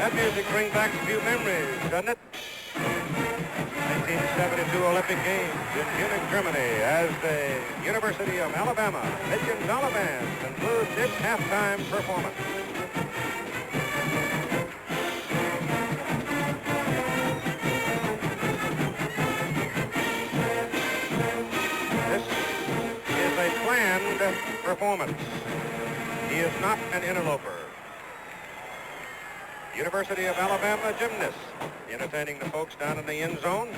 That music brings back a few memories, doesn't it? 1972 Olympic Games in Munich, Germany, as the University of Alabama Pigeons Band concludes its halftime performance. This is a planned performance. He is not an interloper. University of Alabama gymnast entertaining the folks down in the end zone,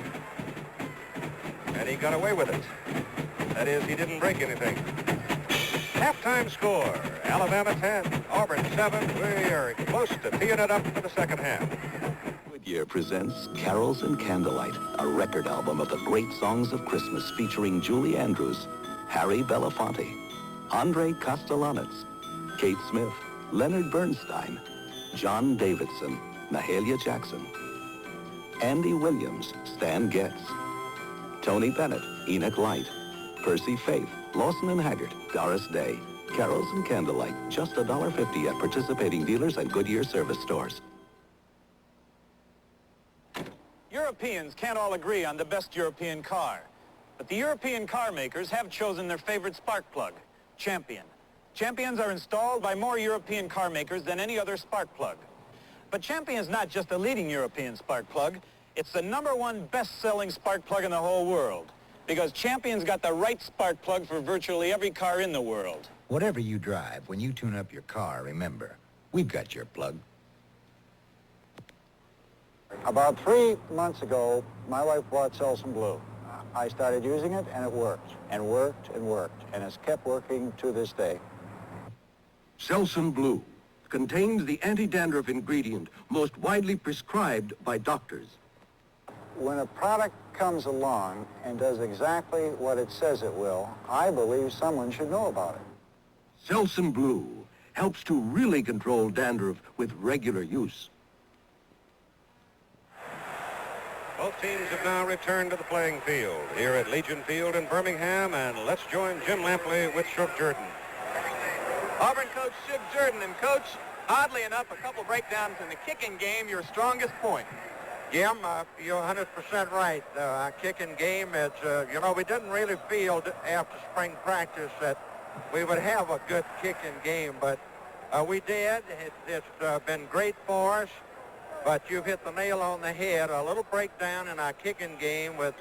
and he got away with it. That is, he didn't break anything. Halftime score, Alabama 10, Auburn 7. We are close to teeing it up for the second half. Goodyear presents Carols and Candlelight, a record album of the great songs of Christmas featuring Julie Andrews, Harry Belafonte, Andre Castellanos, Kate Smith, Leonard Bernstein, John Davidson, Mahalia Jackson, Andy Williams, Stan Getz, Tony Bennett, Enoch Light, Percy Faith, Lawson and Haggart, Doris Day. Carols and Candlelight, just $1.50 at participating dealers and Goodyear service stores. Europeans can't all agree on the best European car, but the European car makers have chosen their favorite spark plug, Champion. Champions are installed by more European car makers than any other spark plug. But Champion is not just a leading European spark plug, it's the #1 best-selling spark plug in the whole world. Because Champion's got the right spark plug for virtually every car in the world. Whatever you drive, when you tune up your car, remember, we've got your plug. About 3 months ago, my wife bought Selsun Blue. I started using it, and it worked, and worked, and worked, and it's kept working to this day. Selsun Blue contains the anti-dandruff ingredient most widely prescribed by doctors. When a product comes along and does exactly what it says it will, I believe someone should know about it. Selsun Blue helps to really control dandruff with regular use. Both teams have now returned to the playing field here at Legion Field in Birmingham, and let's join Jim Lampley with Shug Jordan. Auburn coach Shug Jordan, and coach, oddly enough, a couple breakdowns in the kicking game, your strongest point. Jim, you're 100% right. Our kicking game is, we didn't really feel after spring practice that we would have a good kicking game, but we did. It's been great for us, but you've hit the nail on the head. A little breakdown in our kicking game with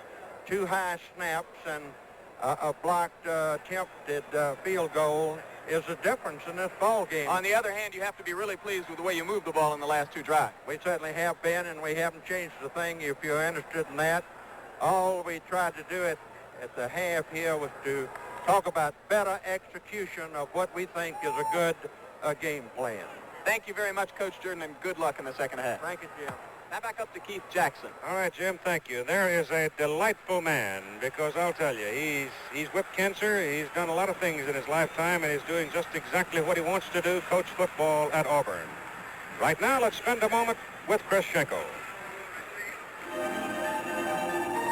2 high snaps and a blocked attempted field goal is the difference in this ball game. On the other hand, you have to be really pleased with the way you moved the ball in the last 2 drives. We certainly have been, and we haven't changed a thing if you're interested in that. All we tried to do at the half here was to talk about better execution of what we think is a good game plan. Thank you very much, Coach Jordan, and good luck in the second half. Thank you, Jim. Now back up to Keith Jackson. All right, Jim, thank you. There is a delightful man, because I'll tell you, he's whipped cancer, he's done a lot of things in his lifetime, and he's doing just exactly what he wants to do, coach football at Auburn. Right now, let's spend a moment with Chris Schenkel.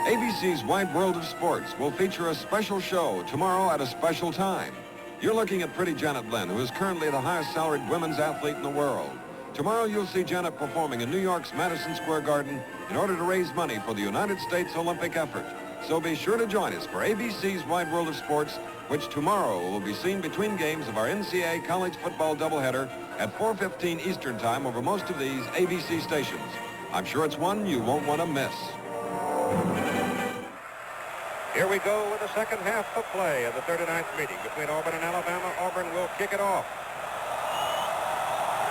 ABC's Wide World of Sports will feature a special show tomorrow at a special time. You're looking at pretty Janet Lynn, who is currently the highest salaried women's athlete in the world. Tomorrow you'll see Janet performing in New York's Madison Square Garden in order to raise money for the United States Olympic effort. So be sure to join us for ABC's Wide World of Sports, which tomorrow will be seen between games of our NCAA college football doubleheader at 4:15 Eastern Time over most of these ABC stations. I'm sure it's one you won't want to miss. Here we go with the second half of play of the 39th meeting between Auburn and Alabama. Auburn will kick it off.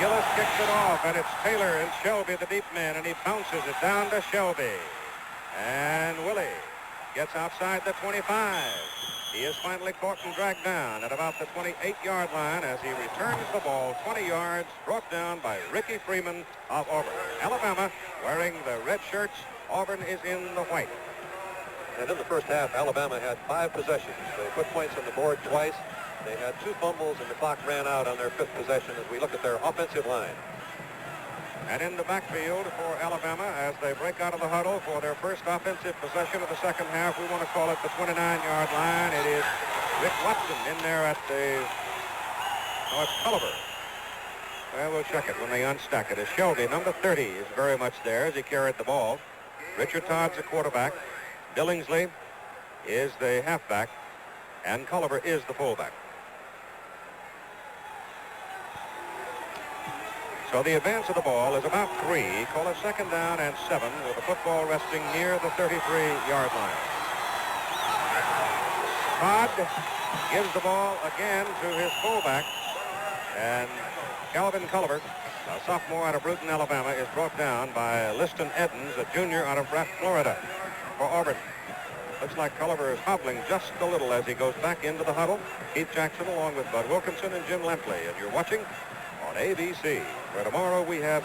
Gillis kicks it off, and it's Taylor and Shelby, the deep man, and he bounces it down to Shelby. And Willie gets outside the 25. He is finally caught and dragged down at about the 28-yard line as he returns the ball 20 yards, brought down by Ricky Freeman of Auburn. Alabama wearing the red shirts. Auburn is in the white. And in the first half, Alabama had 5 possessions. They put points on the board twice. They had 2 fumbles, and the clock ran out on their 5th possession as we look at their offensive line. And in the backfield for Alabama as they break out of the huddle for their first offensive possession of the second half. We want to call it the 29-yard line. It is Rick Watson in there at the... Oh, it's Culliver. Well, we'll check it when they unstack it. As Shelby, number 30, is very much there as he carried the ball. Richard Todd's the quarterback. Billingsley is the halfback. And Culliver is the fullback. So the advance of the ball is about 3. Call it second down and 7 with the football resting near the 33-yard line. Todd gives the ball again to his fullback. And Calvin Culliver, a sophomore out of Bruton, Alabama, is brought down by Liston Edens, a junior out of Braff, Florida, for Auburn. Looks like Culliver is hobbling just a little as he goes back into the huddle. Keith Jackson along with Bud Wilkinson and Jim Lempley. And you're watching on ABC, where tomorrow we have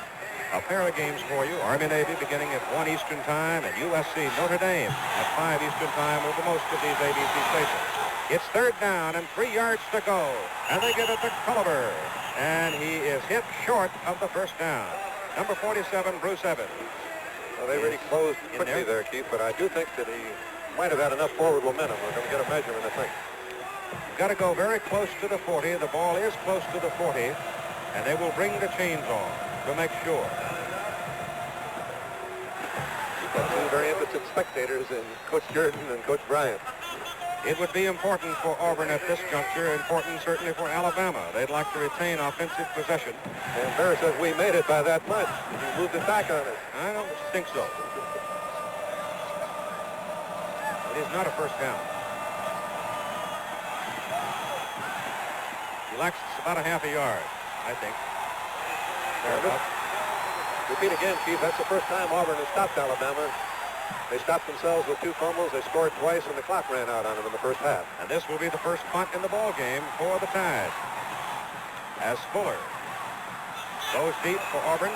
a pair of games for you. Army-Navy beginning at 1 Eastern Time and USC Notre Dame at 5 Eastern Time over most of these ABC stations. It's third down and 3 yards to go. And they give it to Culliver. And he is hit short of the first down. Number 47, Bruce Evans. Well, they really closed quickly there, Keith, but I do think that he might have had enough forward momentum. We're going to get a measurement, I think. Got to go very close to the 40. The ball is close to the 40. And they will bring the chains on to make sure. You've got 2 very impotent spectators in Coach Jordan and Coach Bryant. It would be important for Auburn at this juncture, important certainly for Alabama. They'd like to retain offensive possession. And Bear says we made it by that much. He moved it back on us. I don't think so. It is not a first down. He lacks about a half a yard, I think. Repeat again, Keith, that's the first time Auburn has stopped Alabama. They stopped themselves with 2 fumbles. They scored twice, and the clock ran out on them in the first half. And this will be the first punt in the ball game for the Tide. As Fuller goes deep for Auburn.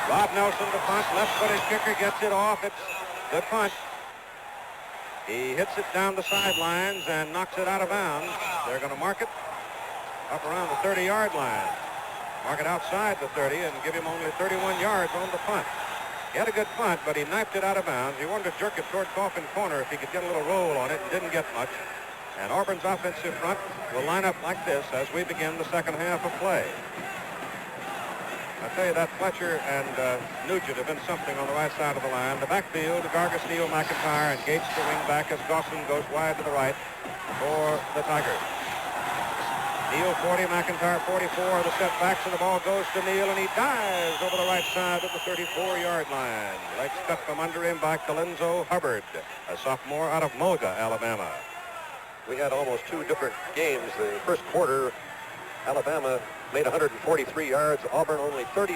Rob Nelson, the punt, left-footed kicker, gets it off. It's good punt. He hits it down the sidelines and knocks it out of bounds. They're going to mark it up around the 30-yard line. Mark it outside the 30 and give him only 31 yards on the punt. He had a good punt, but he knifed it out of bounds. He wanted to jerk it toward Coffin Corner if he could get a little roll on it and didn't get much. And Auburn's offensive front will line up like this as we begin the second half of play. I tell you that Fletcher and Nugent have been something on the right side of the line. The backfield, Gargis, Neal, McIntyre, and Gates the wing back as Gosselin goes wide to the right for the Tigers. Neal 40, McIntyre 44. The setbacks and the ball goes to Neal, and he dives over the right side of the 34-yard line. Legs cut from under him by Colenso Hubbard, a sophomore out of Mulga, Alabama. We had almost 2 different games. The first quarter, Alabama made 143 yards, Auburn only 32.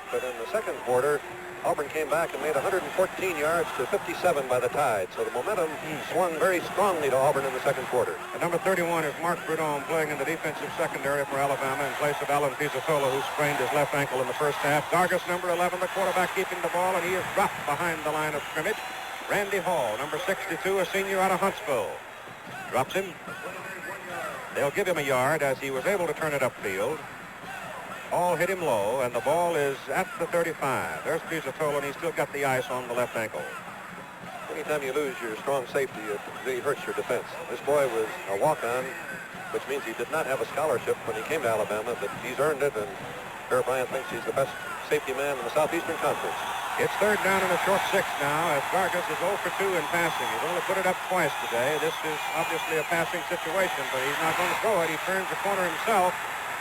But in the second quarter, Auburn came back and made 114 yards to 57 by the Tide. So the momentum swung very strongly to Auburn in the second quarter. And number 31 is Mark Prudhomme playing in the defensive secondary for Alabama in place of Alan Pizzatola, who sprained his left ankle in the first half. Gargis, number 11, the quarterback, keeping the ball, and he is dropped behind the line of scrimmage. Randy Hall, number 62, a senior out of Huntsville, drops him. They'll give him a yard as he was able to turn it upfield. Hall hit him low, and the ball is at the 35. There's Pizzatola, and he's still got the ice on the left ankle. anytime you lose your strong safety, it really hurts your defense. This boy was a walk-on, which means he did not have a scholarship when he came to Alabama, but he's earned it, and Bear Bryant thinks he's the best safety man in the Southeastern Conference. It's third down and a short 6 now as Vargas is 0 for 2 in passing. He's only put it up twice today. This is obviously a passing situation, but he's not going to throw it. He turns the corner himself,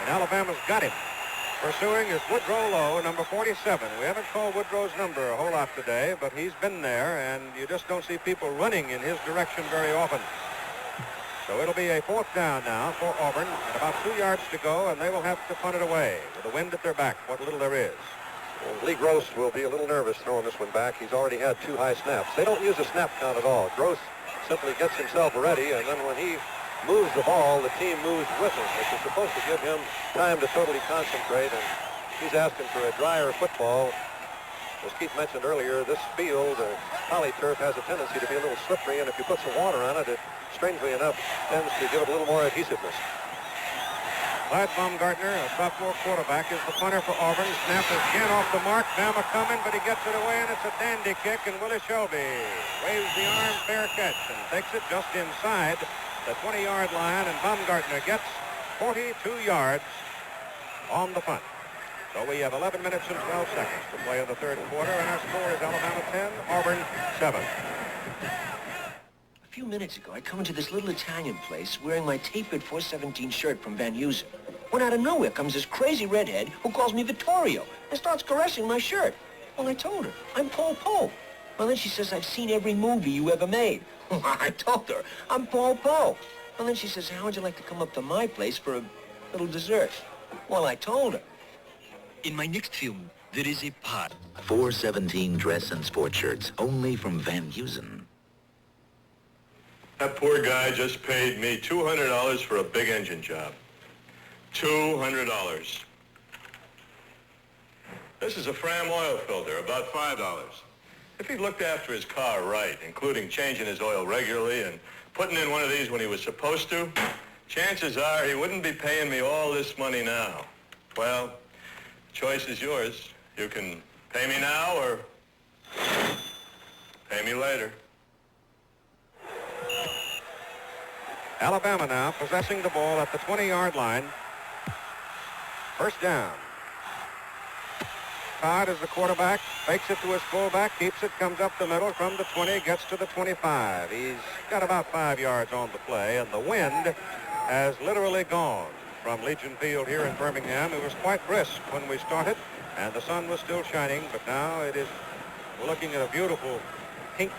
and Alabama's got him. Pursuing is Woodrow Lowe, number 47. We haven't called Woodrow's number a whole lot today, but he's been there, and you just don't see people running in his direction very often. So it'll be a 4th down now for Auburn, and about 2 yards to go, and they will have to punt it away with the wind at their back, what little there is. Well, Lee Gross will be a little nervous throwing this one back. He's already had 2 high snaps. They don't use a snap count at all. Gross simply gets himself ready, and then when he moves the ball, the team moves with him, which is supposed to give him time to totally concentrate, and he's asking for a drier football. As Keith mentioned earlier, this field, poly turf, has a tendency to be a little slippery, and if you put some water on it, it, strangely enough, tends to give it a little more adhesiveness. Clyde Baumgartner, a sophomore quarterback, is the punter for Auburn. Snap is again off the mark. Bama coming, but he gets it away, and it's a dandy kick, and Willie Shelby waves the arm, fair catch, and takes it just inside the 20-yard line, and Baumgartner gets 42 yards on the punt. So we have 11 minutes and 12 seconds to play in the third quarter, and our score is Alabama 10, Auburn 7. A few minutes ago, I come into this little Italian place wearing my tapered 417 shirt from Van Heusen. When out of nowhere comes this crazy redhead who calls me Vittorio and starts caressing my shirt. Well, I told her, I'm Paul Poe. Well, then she says, I've seen every movie you ever made. I told her, I'm Paul Poe. Well, then she says, how would you like to come up to my place for a little dessert? Well, I told her. In my next film, there is a part. 417 dress and sport shirts, only from Van Heusen. That poor guy just paid me $200 for a big engine job. $200. This is a Fram oil filter, about $5. If he looked after his car right, including changing his oil regularly and putting in one of these when he was supposed to, chances are he wouldn't be paying me all this money now. Well, the choice is yours. You can pay me now or pay me later. Alabama now possessing the ball at the 20-yard line. First down. Todd is the quarterback, fakes it to his fullback, keeps it, comes up the middle from the 20, gets to the 25. He's got about 5 yards on the play, and the wind has literally gone from Legion Field here in Birmingham. It was quite brisk when we started, and the sun was still shining, but now we're looking at a beautiful pink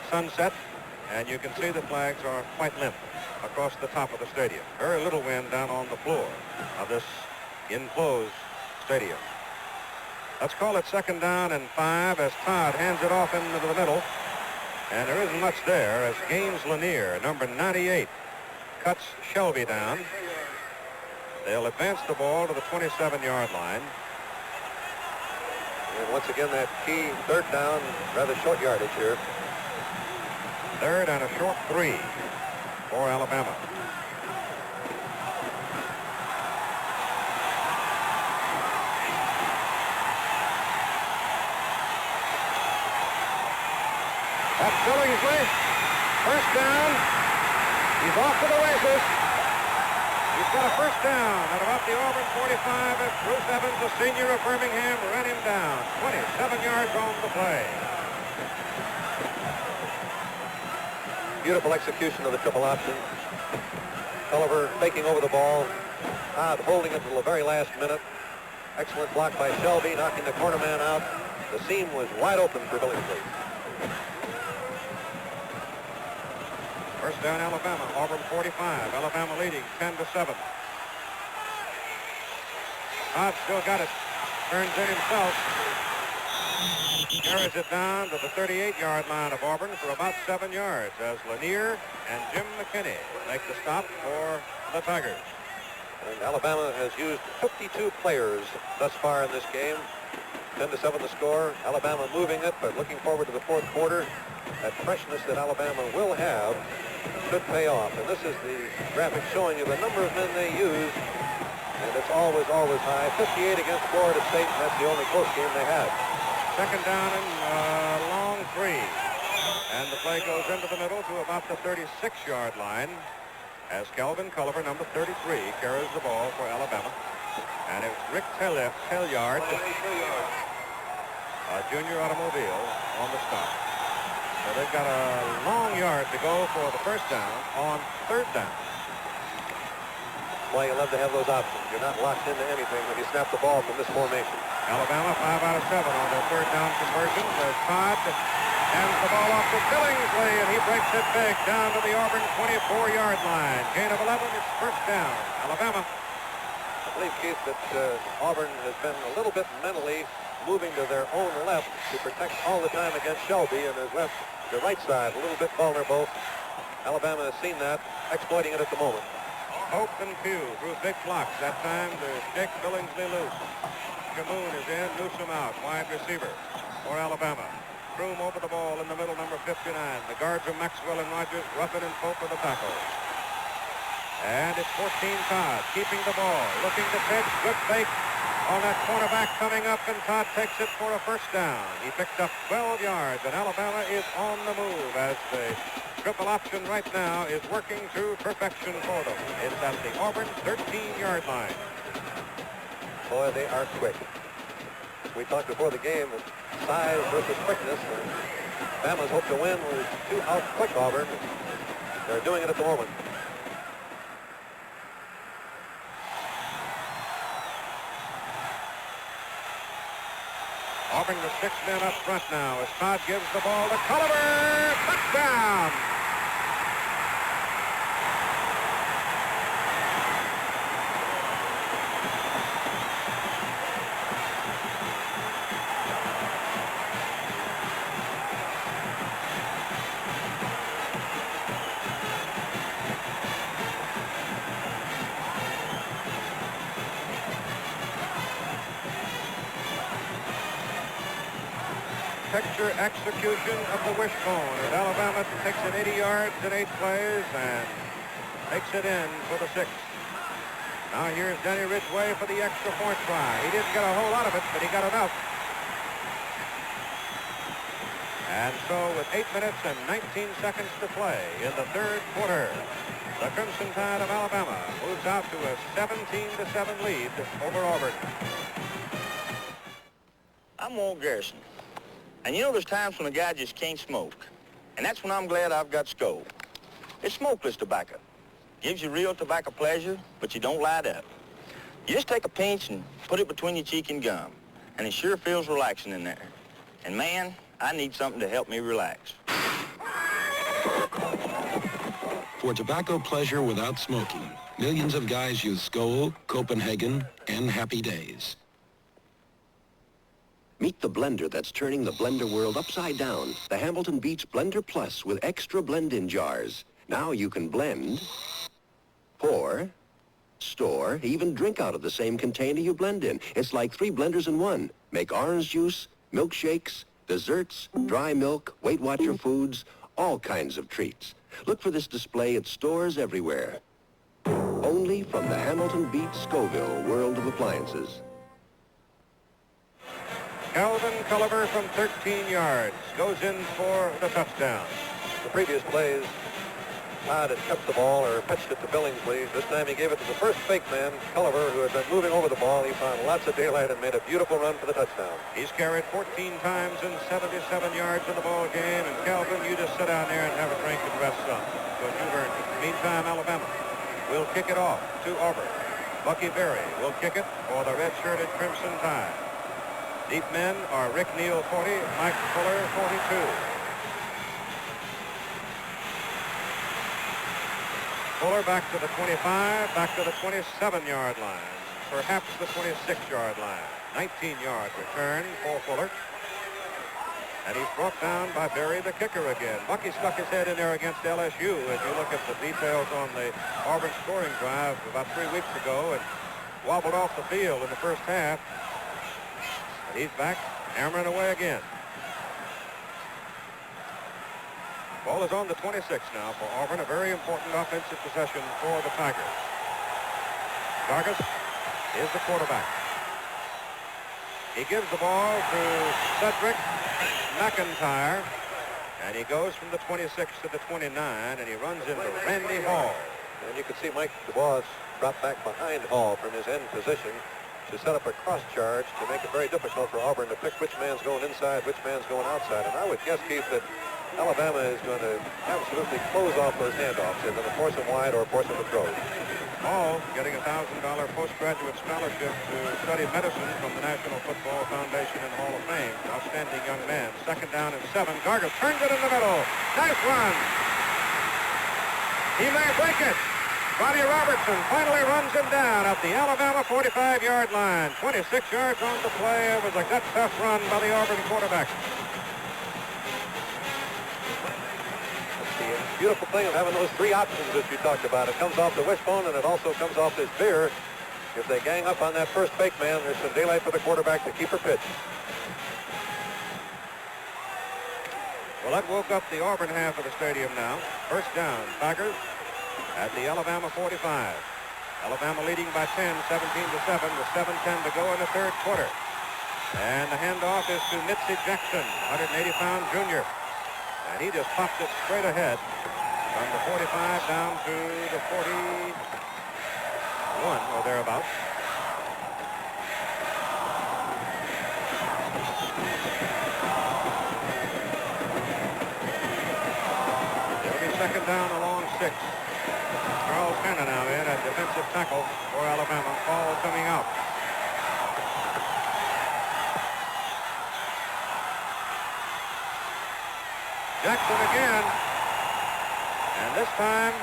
sunset, and you can see the flags are quite limp across the top of the stadium. Very little wind down on the floor of this enclosed stadium. Let's call it 2nd down and 5 as Todd hands it off into the middle. And there isn't much there as Gaines Lanier, number 98, cuts Shelby down. They'll advance the ball to the 27-yard line. And once again, that key 3rd down, rather short yardage here. 3rd and a short 3 for Alabama. That's Billingsley. First down. He's off to the races. He's got a first down at about the Auburn 45 as Bruce Evans, the senior of Birmingham, ran him down. 27 yards on the play. Beautiful execution of the triple option. Culliver faking over the ball. Todd holding it until the very last minute. Excellent block by Shelby, knocking the corner man out. The seam was wide open for Billingsley. First down, Alabama. Auburn 45. Alabama leading 10-7. Todd still got it. Turns in himself. Carries it down to the 38-yard line of Auburn for about 7 yards as Lanier and Jim McKinney make the stop for the Tigers. And Alabama has used 52 players thus far in this game. 10-7 the score. Alabama moving it, but looking forward to the fourth quarter. That freshness that Alabama will have should pay off. And this is the graphic showing you the number of men they use. And it's always, always high. 58 against Florida State, and that's the only close game they had. 2nd down and long 3. And the play goes into the middle to about the 36-yard line as Calvin Culliver, number 33, carries the ball for Alabama. And it's Rick Telyard, a junior automobile, on the stop. So they've got a long yard to go for the first down on third down. Well, you love to have those options. You're not locked into anything when you snap the ball from this formation. Alabama 5 out of 7 on their third down conversion. There's Todd hands the ball off to Billingsley, and he breaks it big down to the Auburn 24-yard line. Gain of 11, it's first down. Alabama. I believe, Keith, that Auburn has been a little bit mentally moving to their own left to protect all the time against Shelby, and has left the right side a little bit vulnerable. Alabama has seen that, exploiting it at the moment. Hope and Pugh threw big blocks that time to shake Billingsley loose. Camoon is in, Newsom out, wide receiver for Alabama. Kroom over the ball in the middle, number 59. The guards are Maxwell and Rogers, Ruffin and Pope for the tackle. And it's 14 Todd, keeping the ball, looking to pitch, good fake on that cornerback coming up, and Todd takes it for a first down. He picked up 12 yards, and Alabama is on the move as the triple option right now is working to perfection for them. It's at the Auburn 13-yard line. Boy, they are quick. We talked before the game of size versus quickness. Bama's hope to win was to out-quick Auburn. They're doing it at the moment. Auburn with 6 men up front now as Todd gives the ball to Culliver. Touchdown! Picture execution of the wishbone as Alabama takes it 80 yards in 8 plays and takes it in for the 6th. Now here's Denny Ridgway for the extra point try. He didn't get a whole lot of it, but he got enough. And so with 8 minutes and 19 seconds to play in the third quarter, the Crimson Tide of Alabama moves out to a 17-7 lead over Auburn. I'm Walt Garrison. And you know there's times when a guy just can't smoke. And that's when I'm glad I've got Skoal. It's smokeless tobacco. Gives you real tobacco pleasure, but you don't light up. You just take a pinch and put it between your cheek and gum. And it sure feels relaxing in there. And man, I need something to help me relax. For tobacco pleasure without smoking, millions of guys use Skoal, Copenhagen, and Happy Days. Meet the blender that's turning the blender world upside down. The Hamilton Beach Blender Plus with extra blend-in jars. Now you can blend, pour, store, even drink out of the same container you blend in. It's like 3 blenders in one. Make orange juice, milkshakes, desserts, dry milk, Weight Watcher foods, all kinds of treats. Look for this display at stores everywhere. Only from the Hamilton Beach Scoville world of appliances. Calvin Culliver from 13 yards goes in for the touchdown. The previous plays, Todd had kept the ball or pitched it to Billingsley. This time he gave it to the first fake man, Culliver, who had been moving over the ball. He found lots of daylight and made a beautiful run for the touchdown. He's carried 14 times and 77 yards in the ball game. And Calvin, you just sit down there and have a drink and rest some, because you've earned it. Meantime, Alabama will kick it off to Auburn. Bucky Berry will kick it for the red-shirted Crimson Tide. Deep men are Rick Neal, 40, Mike Fuller, 42. Fuller back to the 25, back to the 27-yard line, perhaps the 26-yard line. 19-yard return for Fuller. And he's brought down by Berry, the kicker again. Bucky stuck his head in there against LSU as you look at the details on the Auburn scoring drive about 3 weeks ago and wobbled off the field in the first half. He's back, hammering away again. Ball is on the 26 now for Auburn, a very important offensive possession for the Tigers. Vargas is the quarterback. He gives the ball to Cedric McIntyre, And he goes from the 26 to the 29, and he runs into Randy Hall. And you can see Mike DuBois drop back behind Hall from his end position to set up a cross charge to make it very difficult for Auburn to pick which man's going inside, which man's going outside. And I would guess, Keith, that Alabama is going to absolutely close off those handoffs. They're going to force them wide or force them to throw. Hall getting a $1,000 postgraduate scholarship to study medicine from the National Football Foundation and Hall of Fame. Outstanding young man. Second down and 7. Gargis turns it in the middle. Nice run. He may break it. Bonnie Robertson finally runs him down at the Alabama 45-yard line. 26 yards on the play. It was a gut tough run by the Auburn quarterback. The beautiful thing of having those three options that you talked about. It comes off the wishbone, and it also comes off this veer. If they gang up on that first fake man, there's some daylight for the quarterback to keep her pitch. Well, that woke up the Auburn half of the stadium now. First down, Tigers at the Alabama 45. Alabama leading by 10, 17-7, with 7:10 to go in the third quarter. And the handoff is to Mitzi Jackson, 180-pound junior. And he just popped it straight ahead from the 45 down to the 41 or thereabouts. It'll be second down along 6. Charles Hanna now in at defensive tackle for Alabama. Ball coming out. Jackson again, and this time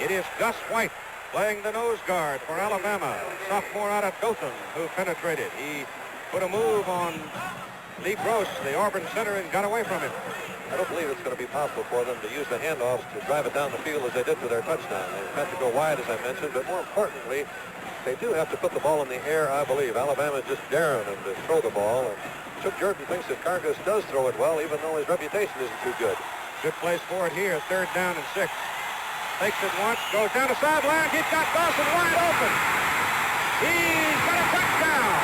it is Gus White playing the nose guard for Alabama. Sophomore out of Dothan who penetrated. He put a move on Lee Gross, the Auburn center, and got away from him. I don't believe it's going to be possible for them to use the handoffs to drive it down the field as they did for their touchdown. They've had to go wide, as I mentioned, but more importantly, they do have to put the ball in the air, I believe. Alabama's just daring them to throw the ball. And Chip Jordan thinks that Gargis does throw it well, even though his reputation isn't too good. Good place for it here, third down and 6. Takes it once, goes down the sideline. He's got Dawson wide open. He's got a touchdown.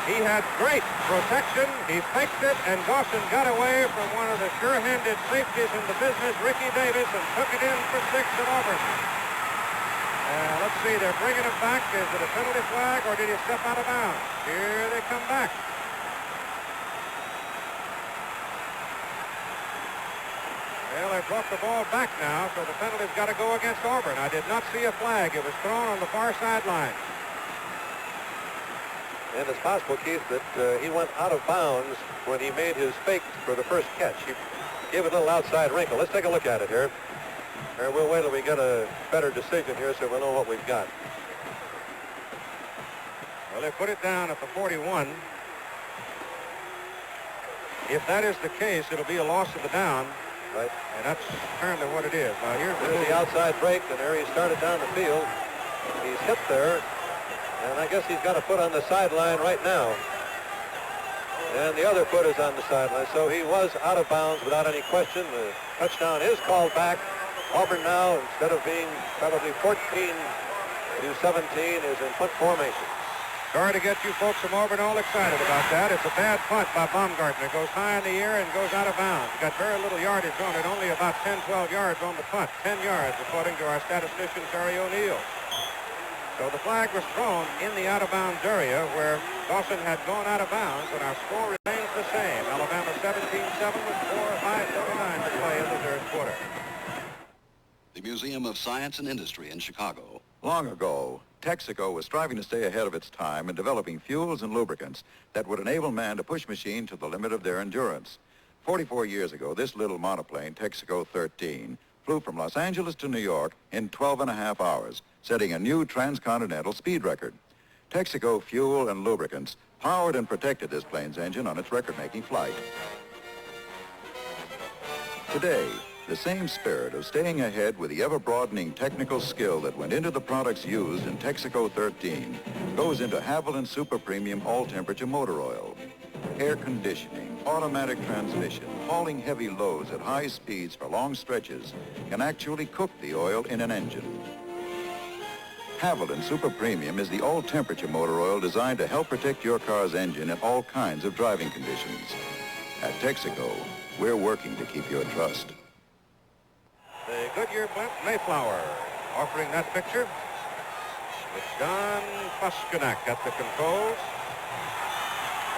He had great protection. He faked it, and Dawson got away from one of the sure-handed safeties in the business, Ricky Davis, and took it in for 6 at Auburn. Let's see, they're bringing him back. Is it a penalty flag, or did he step out of bounds? Here they come back. Well, they brought the ball back now, so the penalty's got to go against Auburn. I did not see a flag. It was thrown on the far sideline. And it's possible, Keith, that he went out of bounds when he made his fake for the first catch. He gave it a little outside wrinkle. Let's take a look at it here. We'll wait till we get a better decision here so we'll know what we've got. Well, they put it down at the 41. If that is the case, it'll be a loss of the down. Right. And that's apparently what it is. Now, here's the outside break, and there he started down the field. He's hit there. And I guess he's got a foot on the sideline right now. And the other foot is on the sideline. So he was out of bounds without any question. The touchdown is called back. Auburn now, instead of being probably 14 to 17, is in punt formation. Sorry to get you folks from Auburn all excited about that. It's a bad punt by Baumgartner. It goes high in the air and goes out of bounds. Got very little yardage on it, only about 10, 12 yards on the punt. 10 yards, according to our statistician, Terry O'Neill. So the flag was thrown in the out-of-bounds area where Dawson had gone out of bounds, and our score remains the same. Alabama 17-7 with 5:49 to play in the third quarter. The Museum of Science and Industry in Chicago. Long ago, Texaco was striving to stay ahead of its time in developing fuels and lubricants that would enable man to push machines to the limit of their endurance. 44 years ago, this little monoplane, Texaco 13, flew from Los Angeles to New York in 12.5 hours, setting a new transcontinental speed record. Texaco fuel and lubricants powered and protected this plane's engine on its record-making flight. Today, the same spirit of staying ahead with the ever-broadening technical skill that went into the products used in Texaco 13 goes into Haviland Super Premium All-Temperature Motor Oil. Air conditioning, automatic transmission, hauling heavy loads at high speeds for long stretches can actually cook the oil in an engine. Haviland Super Premium is the all-temperature motor oil designed to help protect your car's engine in all kinds of driving conditions. At Texaco, we're working to keep your trust. The Goodyear blimp Mayflower offering that picture with Don Foscanak at the controls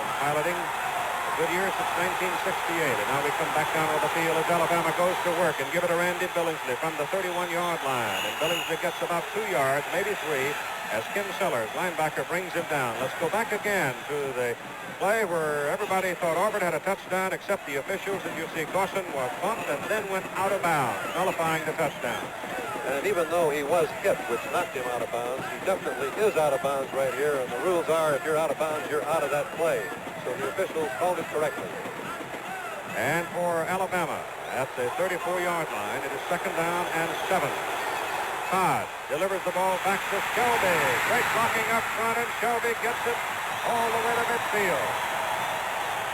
and piloting the Goodyear since 1968. And now we come back down to the field as Alabama goes to work and give it to Randy Billingsley from the 31-yard line. And Billingsley gets about 2 yards, maybe 3, as Kim Sellers, linebacker, brings him down. Let's go back again to the play where everybody thought Auburn had a touchdown except the officials, and you see Dawson was bumped and then went out of bounds, nullifying the touchdown. And even though he was hit, which knocked him out of bounds, he definitely is out of bounds right here. And the rules are if you're out of bounds, you're out of that play. So the officials called it correctly. And for Alabama, at the 34-yard line, it is 2nd down and 7. Todd delivers the ball back to Shelby. Great blocking up front, and Shelby gets it all the way to midfield.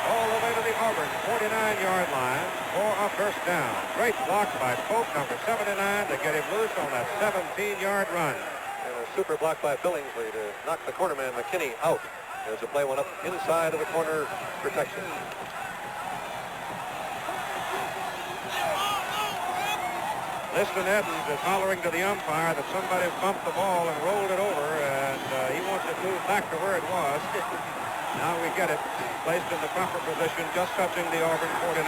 All the way to the Auburn 49-yard line for a first down. Great block by Pope, number 79, to get him loose on that 17-yard run. And a super block by Billingsley to knock the cornerman McKinney out as the play went up inside of the corner protection. Liston Edmonds is hollering to the umpire that somebody bumped the ball and rolled it over, and he wants it moved back to where it was. Now we get it placed in the proper position, just touching the Auburn 49.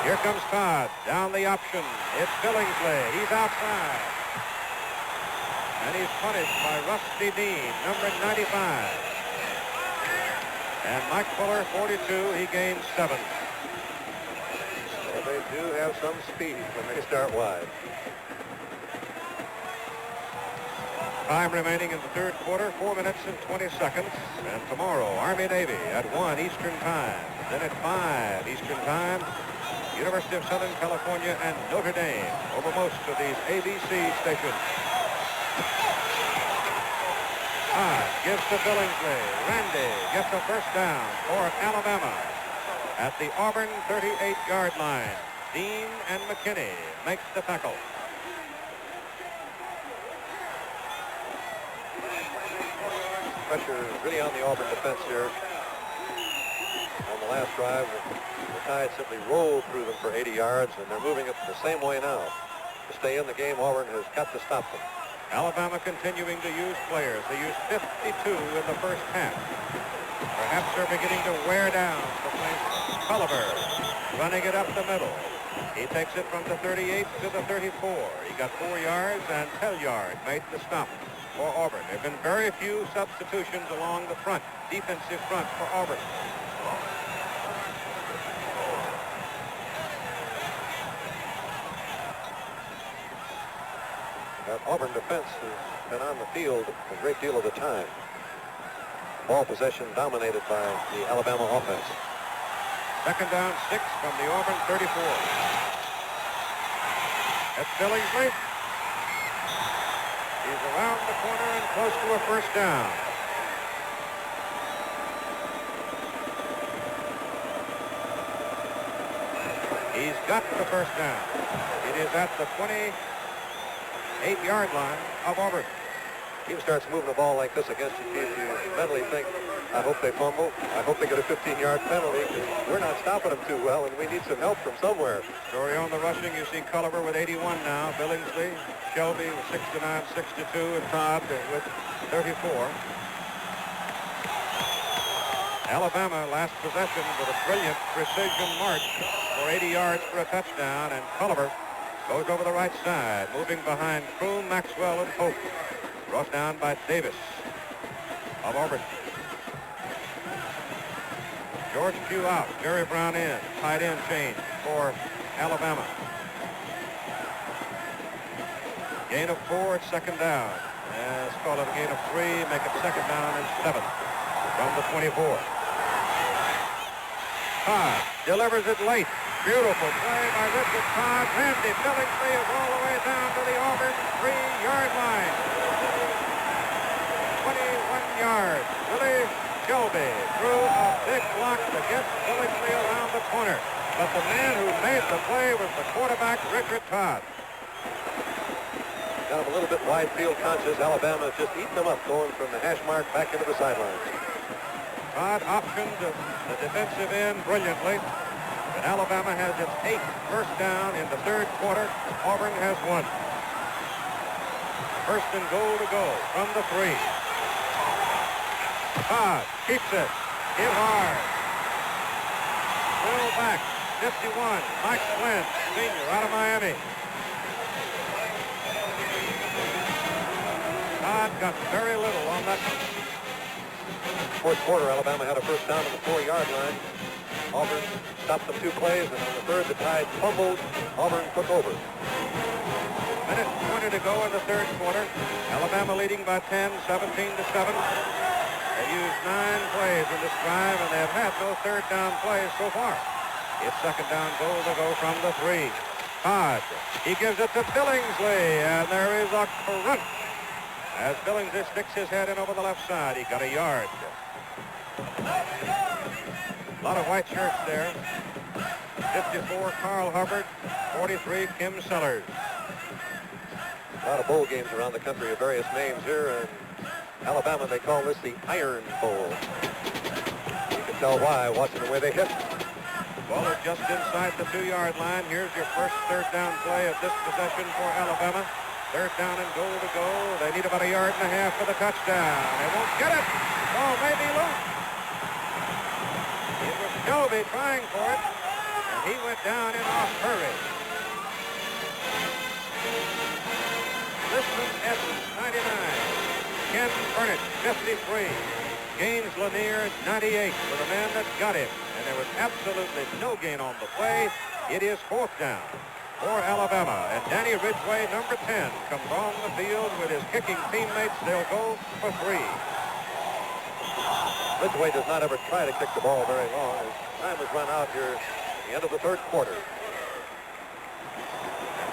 Here comes Todd, down the option. It's Billingsley. He's outside. And he's punished by Rusty Dean, number 95. And Mike Fuller, 42, he gains 7. Well, they do have some speed when they start wide. Time remaining in the third quarter, 4 minutes and 20 seconds. And tomorrow, Army-Navy at 1 Eastern Time. Then at 5 Eastern Time, University of Southern California and Notre Dame over most of these ABC stations. Gives to Billingsley. Randy gets a first down for Alabama at the Auburn 38-yard line. Dean and McKinney makes the tackle. Pressure is really on the Auburn defense here. On the last drive, the Tide simply rolled through them for 80 yards, and they're moving it the same way now. To stay in the game, Auburn has got to stop them. Alabama continuing to use players. They used 52 in the first half. Perhaps they're beginning to wear down the play. Culliver running it up the middle. He takes it from the 38 to the 34. He got 4 yards, and Tellyard made the stop for Auburn. There have been very few substitutions along the front, defensive front for Auburn. That Auburn defense has been on the field a great deal of the time. Ball possession dominated by the Alabama offense. 2nd down, 6 from the Auburn 34. That's Billingsley. He's around the corner and close to a first down. He's got the first down. It is at the 28-yard line of Auburn. Team starts moving the ball like this against you, Keith, you mentally think, I hope they fumble. I hope they get a 15-yard penalty, because we're not stopping them too well, and we need some help from somewhere. Story on the rushing, you see Culliver with 81 now, Billingsley, Shelby with 69, 62, and Todd with 34. Alabama last possession with a brilliant precision march for 80 yards for a touchdown, and Culliver goes over the right side, moving behind Kroom, Maxwell, and Pope. Brought down by Davis of Auburn. George Pugh out, Jerry Brown in, tight end change for Alabama. Gain of 4 at 2nd down. Let's call it a gain of 3, make it 2nd down and 7 from the 24. Todd delivers it late. Beautiful play by Richard Todd. Randy Billingsley is all the way down to the Auburn 3-yard line. 21 yards. Willie Shelby threw a big block to get Billingsley around the corner. but the man who made the play was the quarterback, Richard Todd. Got him a little bit wide field conscious. Alabama just eating them up, going from the hash mark back into the sidelines. Todd optioned the defensive end brilliantly. And Alabama has its 8th first down in the third quarter. Auburn has 1. First and goal to go from the 3. Todd keeps it. Hit hard. Will back. 51. Mike Flynn, senior, out of Miami. Todd got very little on that one. Fourth quarter, Alabama had a first down on the 4-yard line. Auburn stopped them 2 plays, and on the third, the Tide fumbled. Auburn took over. Minute 20 to go in the third quarter. Alabama leading by 10, 17-7. They used 9 plays in this drive, and they've had no third down plays so far. It's second down goal to go from the 3. Todd, he gives it to Billingsley, and there is a crunch. As Billingsley sticks his head in over the left side, he got a yard. A lot of white shirts there. 54, Carl Hubbard. 43, Kim Sellers. A lot of bowl games around the country of various names here. In Alabama, they call this the Iron Bowl. You can tell why watching the way they hit. Ball is just inside the 2-yard line. Here's your first third down play of this possession for Alabama. Third down and goal to go. They need about 1.5 yards for the touchdown. They won't get it. Ball may be loose. It was Shelby trying for it, and he went down in a hurry. Liston Edmonds, 99. Ken Burnett, 53. Gaines Lanier, 98 for the man that got him. And there was absolutely no gain on the play. It is fourth down for Alabama. And Danny Ridgway, number 10, comes on the field with his kicking teammates. They'll go for 3. Ridgway does not ever try to kick the ball very long. His time has run out here at the end of the third quarter.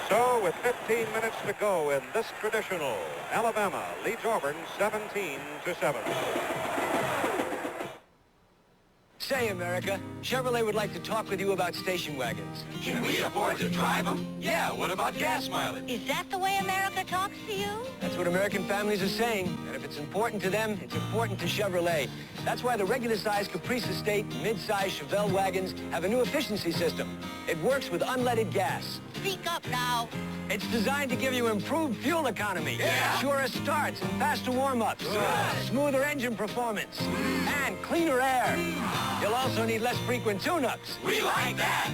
So with 15 minutes to go in this traditional, Alabama leads Auburn 17-7. Say, America, Chevrolet would like to talk with you about station wagons. Can we afford to drive them? Yeah, what about gas mileage? Is that the way America talks to you? That's what American families are saying. And if it's important to them, it's important to Chevrolet. That's why the regular-sized Caprice Estate and mid-size Chevelle wagons have a new efficiency system. It works with unleaded gas. Speak up now. It's designed to give you improved fuel economy, surer starts and faster warm-ups, smoother engine performance, and cleaner air. You'll also need less frequent tune-ups. We like that.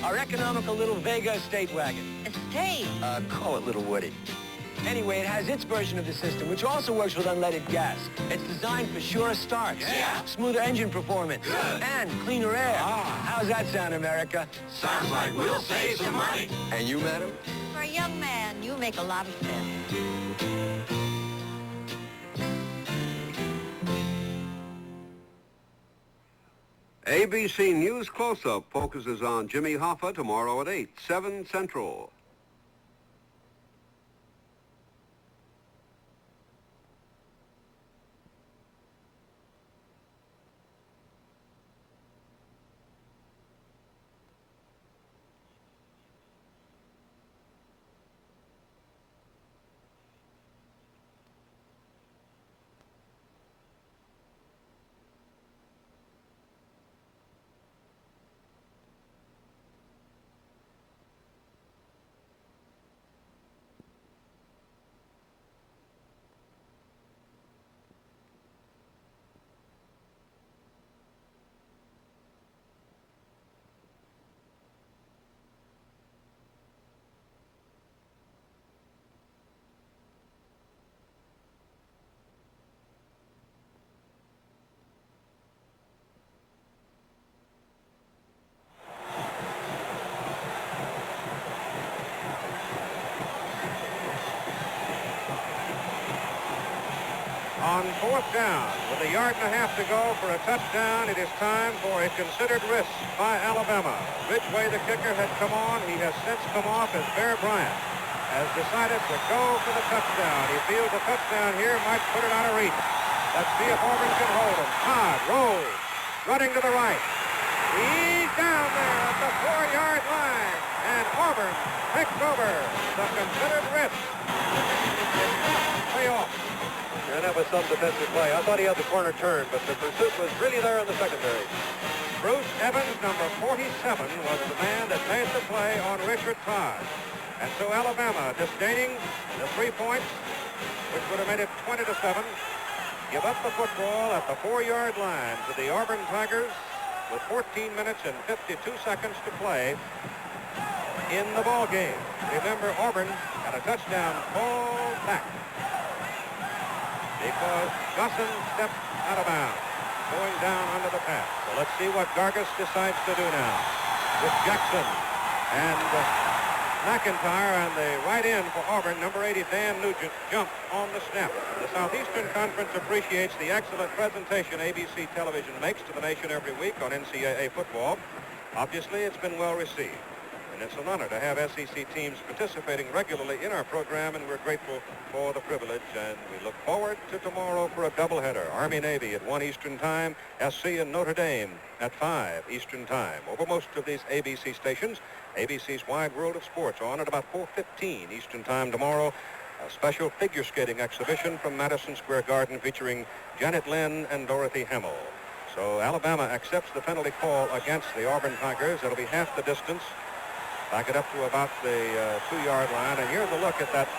Our economical little Vega estate wagon. Estate? Call it Little Woody. Anyway, it has its version of the system, which also works with unleaded gas. It's designed for surer starts, smoother engine performance, and cleaner air. How's that sound, America? Sounds like we'll save some money. And you, madam? For a young man, you make a lot of sense. ABC News Close-Up focuses on Jimmy Hoffa tomorrow at 8, 7 Central. On fourth down, with 1.5 yards to go for a touchdown, it is time for a considered risk by Alabama. Ridgway, the kicker, had come on. He has since come off as Bear Bryant has decided to go for the touchdown. He feels a touchdown here might put it out of reach. Let's see if Auburn can hold him. Todd rolls, running to the right. He's down there at the 4-yard line. And Auburn takes over the Confederate Reds. Way off. And that was some defensive play. I thought he had the corner turn, but the pursuit was really there in the secondary. Bruce Evans, number 47, was the man that made the play on Richard Todd. And so Alabama, disdaining the 3 points, which would have made it 20-7, give up the football at the 4-yard line to the Auburn Tigers with 14 minutes and 52 seconds to play in the ball game. Remember, Auburn had a touchdown called back because Gusson stepped out of bounds, going down under the pass. So let's see what Gargis decides to do now with Jackson and McIntyre, and the right end for Auburn, number 80, Dan Nugent, jumped on the snap. The Southeastern Conference appreciates the excellent presentation ABC television makes to the nation every week on NCAA football. Obviously, it's been well received, and it's an honor to have SEC teams participating regularly in our program, and we're grateful for the privilege, and we look forward to tomorrow for a doubleheader. Army-Navy at 1 Eastern Time, SC and Notre Dame at 5 Eastern Time. Over most of these ABC stations, ABC's Wide World of Sports on at about 4:15 Eastern Time tomorrow. A special figure skating exhibition from Madison Square Garden featuring Janet Lynn and Dorothy Hemmel. So Alabama accepts the penalty call against the Auburn Tigers. It'll be half the distance. Back it up to about the 2-yard line. And here's a look at that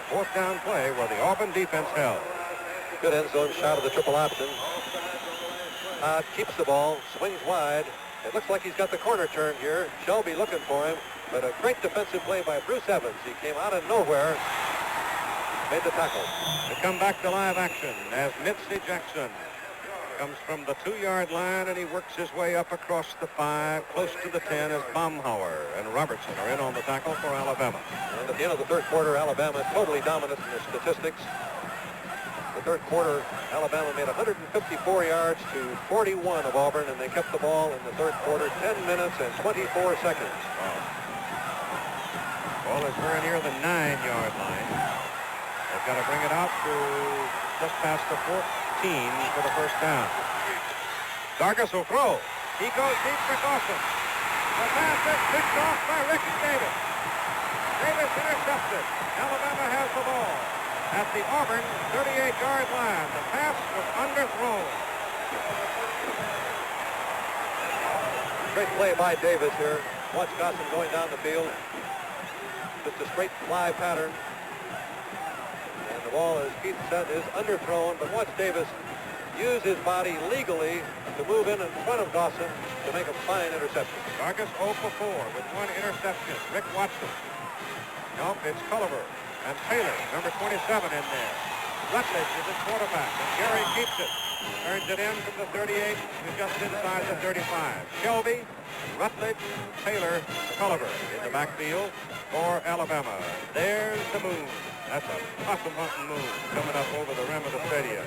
4th down play where the Auburn defense held. Good end zone shot of the triple option. Keeps the ball, swings wide. It looks like he's got the corner turn here. Shelby looking for him, but a great defensive play by Bruce Evans. He came out of nowhere, made the tackle. To come back to live action as Mitzi Jackson comes from the 2-yard line, and he works his way up across the 5, close to the 10 as Baumhauer and Robertson are in on the tackle for Alabama. And at the end of the 3rd quarter, Alabama totally dominant in the statistics. The 3rd quarter, Alabama made 154 yards to 41 of Auburn, and they kept the ball in the 3rd quarter 10 minutes and 24 seconds. Wow. Ball is very near the 9-yard line. They've got to bring it out to just past the 14 for the 1st down. Gargis will throw. He goes deep for Dawson. The pass is picked off by Ricky Davis. Davis intercepted. Alabama has the ball at the Auburn 38-yard line. The pass was underthrown. Great play by Davis here. Watch Dawson going down the field. Just a straight fly pattern. And the ball, as Keith said, is underthrown. But watch Davis use his body legally to move in front of Dawson to make a fine interception. Gargis 0 for 4 with 1 interception. Rick Watson. Nope, it's Culliver. And Taylor, number 27 in there. Rutledge is his quarterback, and Gary keeps it. Turns it in from the 38 to just inside the 35. Shelby, Rutledge, Taylor, Culliver in the backfield for Alabama. There's the moon. That's a possum hunting moon coming up over the rim of the stadium.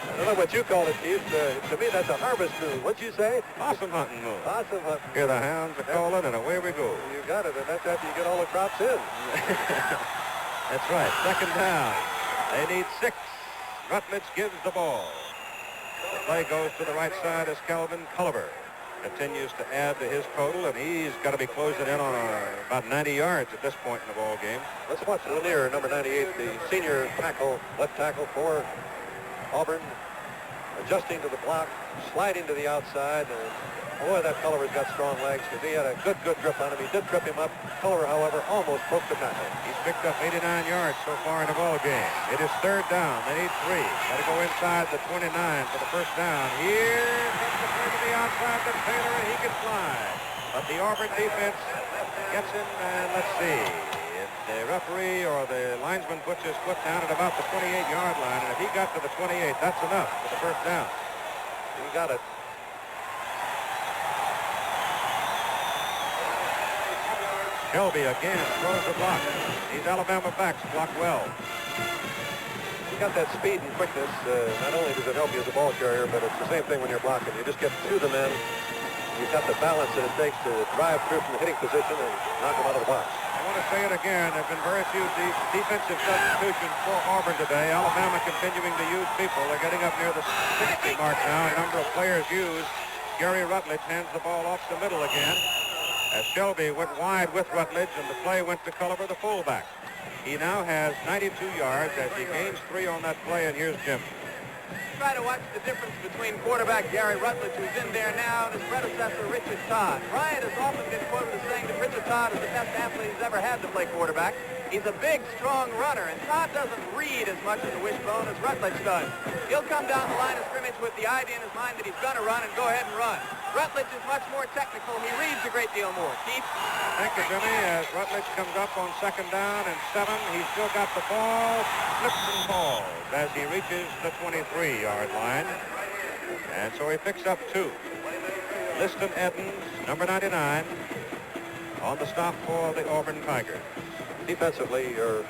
I don't know what you call it, Keith. To me, that's a harvest moon. What'd you say? Possum hunting moon. Possum hunting. Here the hounds are calling, and away we go. You got it, and that's after you get all the crops in. That's right. 2nd down. They need 6. Rutledge gives the ball. The play goes to the right side as Calvin Culliver continues to add to his total, and he's got to be closing in on about 90 yards at this point in the ball game. Let's watch Lanier, number 98, the senior tackle, left tackle for Auburn, adjusting to the block, sliding to the outside, and boy, that Culliver's got strong legs because he had a good grip on him. He did trip him up. Culliver, however, almost broke the tackle. He's picked up 89 yards so far in the ball game. It is 3rd down. They need 3. Got to go inside the 29 for the 1st down. Here comes the play to the outside to Taylor, and he can fly. But the Auburn defense gets him, and let's see. If the referee or the linesman puts his foot down at about the 28-yard line, and if he got to the 28, that's enough for the 1st down. He got it. Shelby again throws the block. These Alabama backs block well. You got that speed and quickness. Not only does it help you as a ball carrier, but it's the same thing when you're blocking. You just get to the men. You've got the balance that it takes to drive through from the hitting position and knock them out of the box. And want to say it again. There have been very few defensive substitutions for Auburn today. Alabama continuing to use people. They're getting up near the 60 mark now. A number of players used. Gary Rutledge hands the ball off the middle again, as Shelby went wide with Rutledge, and the play went to Culliver, the fullback. He now has 92 yards as he gains 3 on that play, and here's Jim. Try to watch the difference between quarterback Gary Rutledge, who's in there now, and his predecessor, Richard Todd. Bryant has often been quoted as saying that Richard Todd is the best athlete he's ever had to play quarterback. He's a big, strong runner, and Todd doesn't read as much as a wishbone as Rutledge does. He'll come down the line of scrimmage with the idea in his mind that he's going to run and go ahead and run. Rutledge is much more technical. He reads a great deal more. Keith? Thank you, Jimmy. As Rutledge comes up on 2nd down and 7, he's still got the ball, slips and falls as he reaches the 23-yard line. And so he picks up 2. Liston Edmonds, number 99, on the stop for the Auburn Tigers. Defensively, you're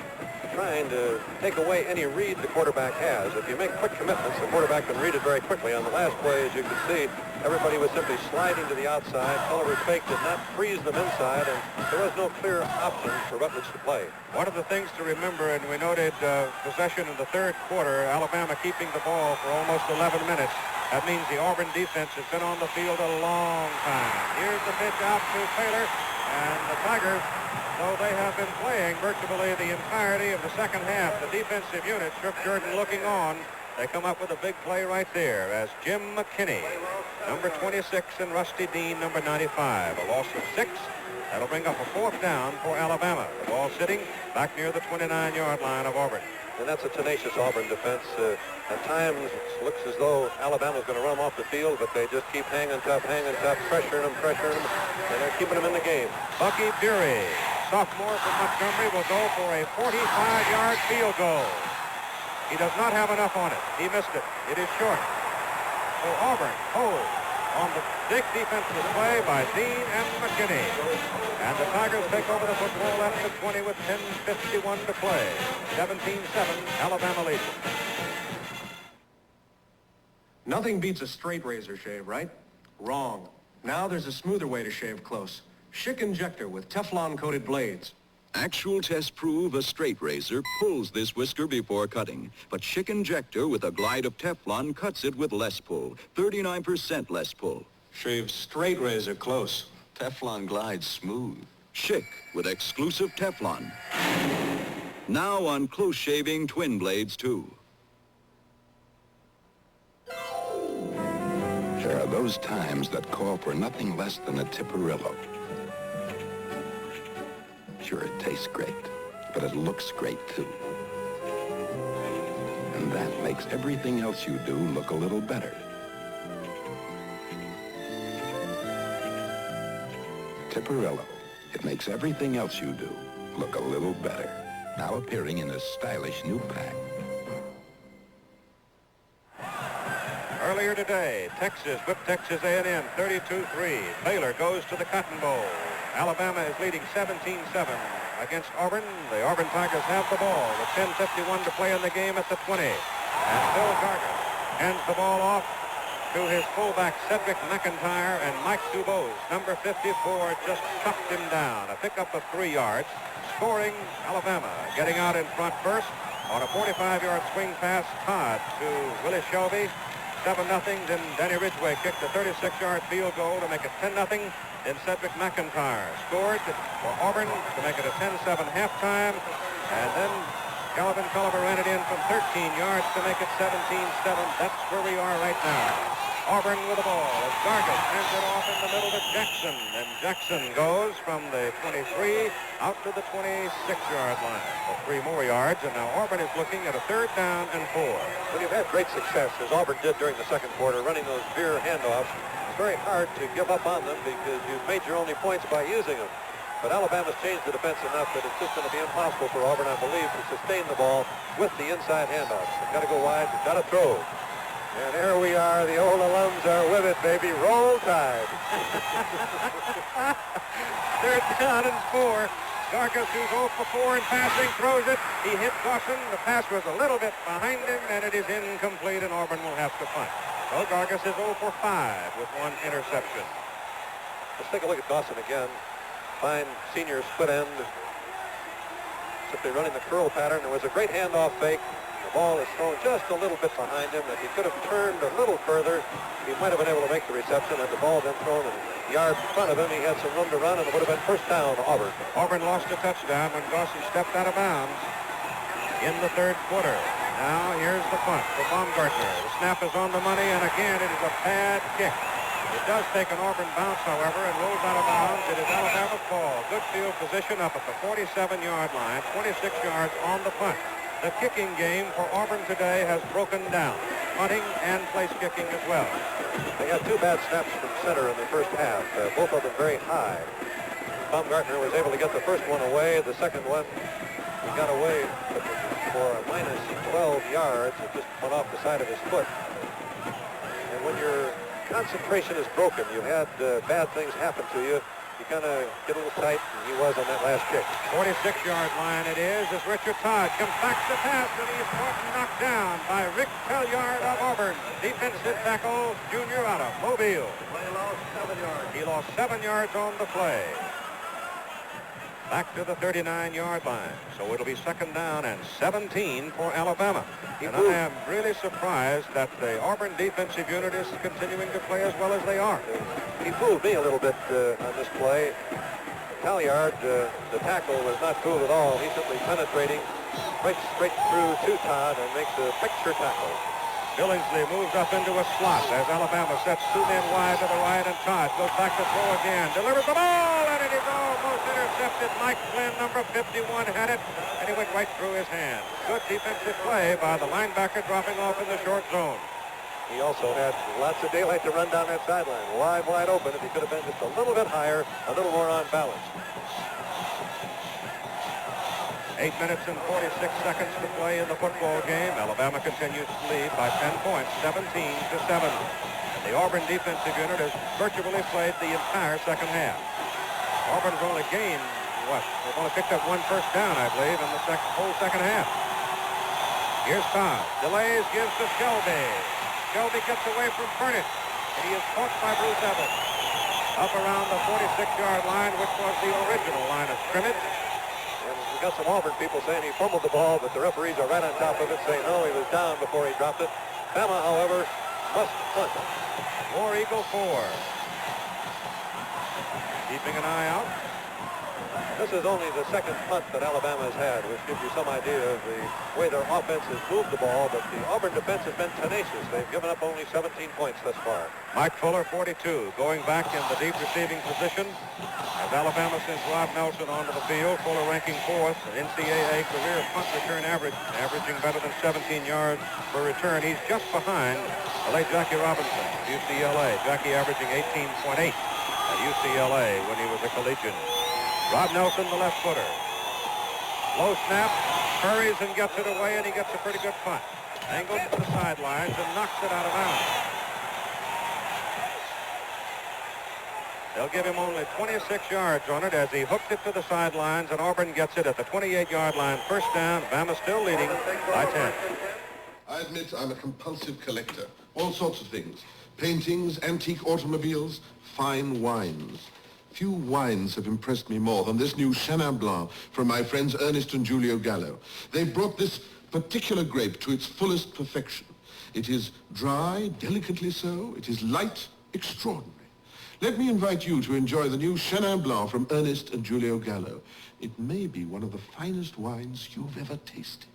trying to take away any read the quarterback has. If you make quick commitments, the quarterback can read it very quickly. On the last play, as you can see, everybody was simply sliding to the outside. Culliver's fake did not freeze them inside, and there was no clear option for Rutledge to play. One of the things to remember, and we noted possession in the 3rd quarter, Alabama keeping the ball for almost 11 minutes. That means the Auburn defense has been on the field a long time. Here's the pitch out to Taylor, and the Tigers, though they have been playing virtually the entirety of the second half, the defensive unit, Trip Jordan looking on, they come up with a big play right there as Jim McKinney, number 26, and Rusty Dean, number 95. A loss of 6. That'll bring up a 4th down for Alabama. The ball sitting back near the 29-yard line of Auburn. And that's a tenacious Auburn defense. At times, it looks as though Alabama's going to run them off the field, but they just keep hanging tough, pressuring them, and they're keeping them in the game. Bucky Beery, sophomore from Montgomery, will go for a 45-yard field goal. He does not have enough on it. He missed it. It is short. So Auburn holds on the big defensive play by Dean and McKinney. And the Tigers take over the football at the 20 with 10:51 to play. 17-7, Alabama leads. Nothing beats a straight razor shave, right? Wrong. Now there's a smoother way to shave close. Schick Injector with Teflon-coated blades. Actual tests prove a straight razor pulls this whisker before cutting, but Schick Injector with a glide of Teflon cuts it with less pull, 39% less pull. Shave straight razor close. Teflon glides smooth. Schick with exclusive Teflon. Now on close shaving twin blades too. There are those times that call for nothing less than a Tipperillo. Sure, it tastes great, but it looks great too. And that makes everything else you do look a little better. Tipperillo. It makes everything else you do look a little better. Now appearing in a stylish new pack. Earlier today, Texas whipped Texas A&M 32-3. Baylor goes to the Cotton Bowl. Alabama is leading 17-7 against Auburn. The Auburn Tigers have the ball with 10:51 to play in the game at the 20. And Bill Garger hands the ball off to his fullback Cedric McIntyre, and Mike Dubose, number 54, just chucked him down. A pickup of 3 yards, scoring Alabama. Getting out in front first on a 45-yard swing pass, Todd to Willie Shelby. 7-0. Then Danny Ridgway kicked a 36-yard field goal to make it 10-0. Then Cedric McIntyre scored for Auburn to make it a 10-7 halftime. And then Calvin Culliver ran it in from 13 yards to make it 17-7. That's where we are right now. Auburn with the ball as Gargis hands it off in the middle to Jackson. And Jackson goes from the 23 out to the 26-yard line for 3 more yards. And now Auburn is looking at a 3rd down and 4. When you've had great success, as Auburn did during the second quarter, running those veer handoffs, it's very hard to give up on them because you've made your only points by using them. But Alabama's changed the defense enough that it's just going to be impossible for Auburn, I believe, to sustain the ball with the inside handoffs. They've got to go wide, they've got to throw. And here we are, the old alums are with it, baby. Roll Tide. 3rd down and 4. Gargis, who's 0 for 4 in passing, throws it. He hit Dawson. The pass was a little bit behind him, and it is incomplete, and Auburn will have to punt. So Gargis is 0 for 5 with 1 interception. Let's take a look at Dawson again. Fine senior split end. basically running the curl pattern. There was a great handoff fake. The ball is thrown just a little bit behind him. If he could have turned a little further, he might have been able to make the reception. Had the ball been thrown a yard in front of him, he had some room to run, and it would have been first down, Auburn. Auburn lost a touchdown when Dawson stepped out of bounds in the third quarter. Now here's the punt for Baumgartner. The snap is on the money, and again it is a bad kick. It does take an Auburn bounce, however, and rolls out of bounds. It is Alabama's ball. Good field position up at the 47-yard line, 26 yards on the punt. The kicking game for Auburn today has broken down. Punting and place kicking as well. They had two bad snaps from center in the first half, both of them very high. Baumgartner was able to get the first one away. The second one, he got away for a minus 12 yards. It just went off the side of his foot. And when your concentration is broken, you had bad things happen to you, you kind of get a little tight, and he was on that last kick. 46-yard line it is as Richard Todd comes back to pass, and he's caught and knocked down by Rick Pelyard of Auburn. Defensive tackle, junior out of Mobile. Play lost 7 yards. He lost 7 yards on the play. Back to the 39-yard line. So it'll be second down and 17 for Alabama. And I am really surprised that the Auburn defensive unit is continuing to play as well as they are. He fooled me a little bit on this play. Pelyard, the tackle, was not fooled at all. He's simply penetrating right straight through to Todd and makes a picture tackle. Billingsley moves up into a slot as Alabama sets two men wide to the right, and Todd goes back to throw again. Delivers the ball, and it is almost intercepted. Mike Flynn, number 51, had it, and he went right through his hand. Good defensive play by the linebacker dropping off in the short zone. He also had lots of daylight to run down that sideline. Wide open. If he could have been just a little bit higher, a little more on balance. 8 minutes and 46 seconds to play in the football game. Alabama continues to lead by 10 points, 17-7. And the Auburn defensive unit has virtually played the entire second half. Auburn's only gained, they've only picked up one first down, I believe, in the whole second half. Here's Todd. Delays, gives to Shelby. Shelby gets away from Burnett, and he is caught by Bruce Evans. Up around the 46-yard line, which was the original line of scrimmage. We got some Auburn people saying he fumbled the ball, but the referees are right on top of it, saying, no, he was down before he dropped it. Bama, however, must punt. War Eagle 4. Keeping an eye out. This is only the second punt that Alabama has had, which gives you some idea of the way their offense has moved the ball, but the Auburn defense has been tenacious. They've given up only 17 points thus far. Mike Fuller, 42, going back in the deep receiving position. As Alabama sends Rob Nelson onto the field, Fuller ranking 4th, NCAA career punt return averaging better than 17 yards per return. He's just behind the late Jackie Robinson of UCLA. Jackie averaging 18.8 at UCLA when he was a collegiate. Rob Nelson, the left footer. Low snap, hurries and gets it away, and he gets a pretty good punt. Angled to the sidelines and knocks it out of bounds. They'll give him only 26 yards on it as he hooked it to the sidelines, and Auburn gets it at the 28-yard line. First down, Bama still leading by 10. I admit I'm a compulsive collector. All sorts of things. Paintings, antique automobiles, fine wines. Few wines have impressed me more than this new Chenin Blanc from my friends Ernest and Giulio Gallo. They've brought this particular grape to its fullest perfection. It is dry, delicately so. It is light, extraordinary. Let me invite you to enjoy the new Chenin Blanc from Ernest and Giulio Gallo. It may be one of the finest wines you've ever tasted.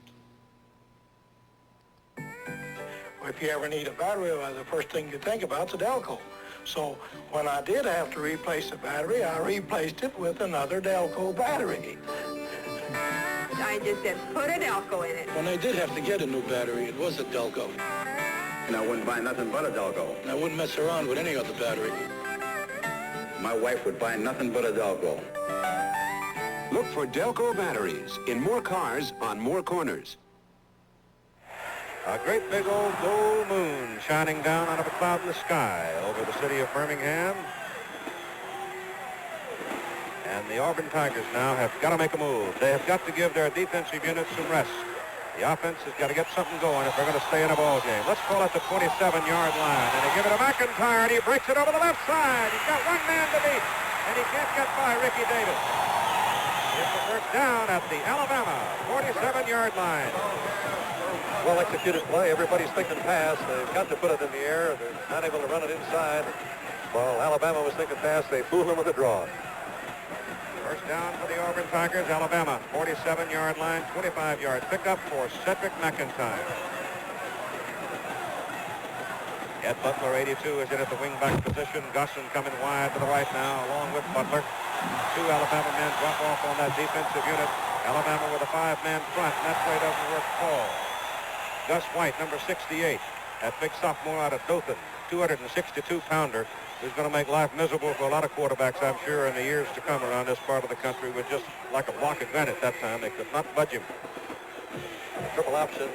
If you ever need a battery, well, the first thing you think about is a Delco. So when I did have to replace the battery, I replaced it with another Delco battery. I just said, put a Delco in it. When I did have to get a new battery, it was a Delco. And I wouldn't buy nothing but a Delco. And I wouldn't mess around with any other battery. My wife would buy nothing but a Delco. Look for Delco batteries in more cars on more corners. A great big old gold moon shining down out of a cloudless sky over the city of Birmingham. And the Auburn Tigers now have got to make a move. They have got to give their defensive units some rest. The offense has got to get something going if they're going to stay in a ball game. Let's call it the 27-yard line. And they give it to McIntyre, and he breaks it over the left side. He's got one man to beat, and he can't get by Ricky Davis. It's the first down at the Alabama 27-yard line. Well-executed play. Everybody's thinking pass. They've got to put it in the air. They're not able to run it inside. While Alabama was thinking pass, they fooled them with a draw. First down for the Auburn Tigers. Alabama, 47-yard line, 25-yard pickup for Cedric McIntyre. Ed Butler, 82, is in at the wingback position. Gusson coming wide to the right now, along with Butler. Two Alabama men drop off on that defensive unit. Alabama with a 5-man front, and that play doesn't work at all. Gus White, number 68, that big sophomore out of Dothan, 262-pounder, who's going to make life miserable for a lot of quarterbacks, I'm sure, in the years to come around this part of the country, with just like a block of granite that time. They could not budge him. Triple option,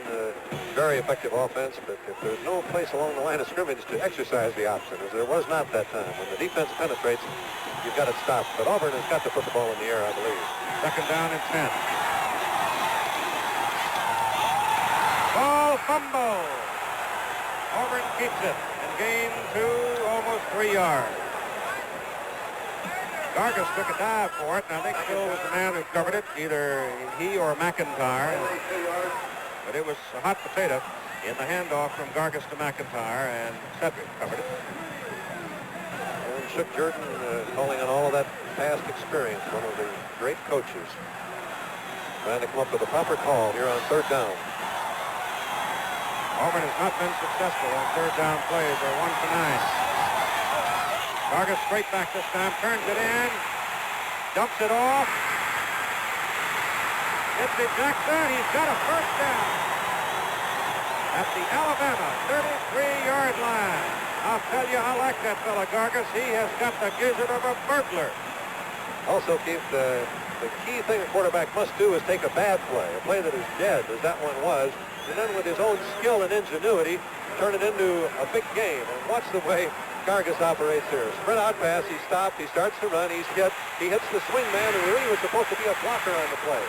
very effective offense, but if there's no place along the line of scrimmage to exercise the option, as there was not that time, when the defense penetrates, you've got it stopped. But Auburn has got to put the ball in the air, I believe. Second down and 10. Ball fumble. Auburn keeps it and gains almost 3 yards. Gargis took a dive for it, and I think Phil was the man who covered it, either he or McIntyre. But it was a hot potato in the handoff from Gargis to McIntyre, and Cedric covered it. And Shook Jordan calling on all of that past experience, one of the great coaches. Trying to come up with a proper call here on third down. Auburn has not been successful on third down plays. They're 1 for 9. Gargis straight back this time, turns it in, dumps it off. It's Jackson. He's got a first down at the Alabama 33-yard line. I'll tell you, I like that fella Gargis. He has got the gizzard of a burglar. Also, Keith, the key thing a quarterback must do is take a bad play, a play that is dead, as that one was, and then with his own skill and ingenuity, turn it into a big game. And watch the way Gargis operates here. Spread out pass, he stopped, he starts to run, he's hit, he hits the swing man who really was supposed to be a blocker on the play.